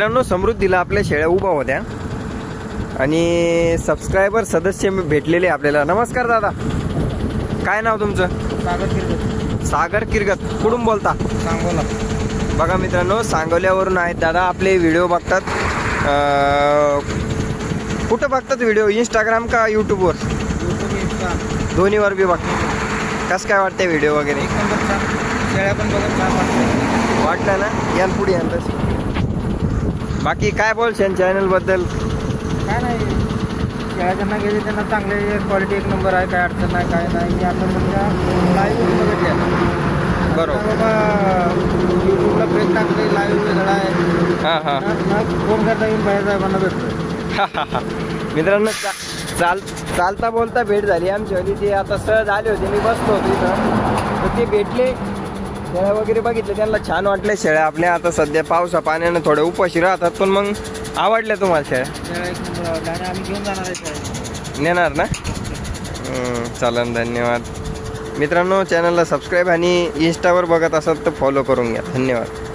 मित्रांनो, समृद्धीला आपल्या शेळ्या उभा होत्या आणि सबस्क्रायबर सदस्य भेटलेले आपल्याला. नमस्कार दादा, काय नाव तुमचं? सागर किरगत. सागर किरगत. कुठून बोलता? सांगोला. बघा मित्रांनो, सांगोल्यावरून आहेत दादा. आपले व्हिडिओ बघतात. कुठं बघतात व्हिडिओ? इंस्टाग्राम का यूट्यूबवर? यूट्यूब, इंस्टा दोन्हीवर बी बघतात. कसं काय वाटते व्हिडिओ वगैरे? एक नंबर छान. शेळ्या पण बघत छान वाटतं. वाटलं ना? यान पुढे यान तशी. बाकी काय बोलशान चॅनलबद्दल? काय नाही, शेळ्या ज्यांना गेले त्यांना चांगले क्वालिटी एक नंबर आहे. काय अडचण नाही, काय नाही. मी आता सध्या लाईव्ह बघितल्या. बरोबर. बाबा यूट्यूबला ब्रेक टाकले, लाईव्ह वेगळा आहे. हां हां. फोन करता येऊन बाहेर साहेबांना भेटतो. मित्रांनो, चालता बोलता भेट झाली आमची होती. ते आता सहज आले होते, मी बसतो होतो इथं, तर ते भेटले. शेळ्या वगैरे बघितले, त्यांना छान वाटले शेळ्या आपल्या. आता सध्या पावसा पाण्यानं थोड्या उपाशी राहतात, पण मग आवडल्या तुम्हाला शेळ्या? शेळ्या एक नंबर आवडल्या आणि आम्ही घेऊन जाणार आहे शेळ्या. नेणार ना? चालन, धन्यवाद. मित्रांनो, चॅनलला सबस्क्राईब आणि इंस्टावर बघत असाल तर फॉलो करून घ्या. धन्यवाद.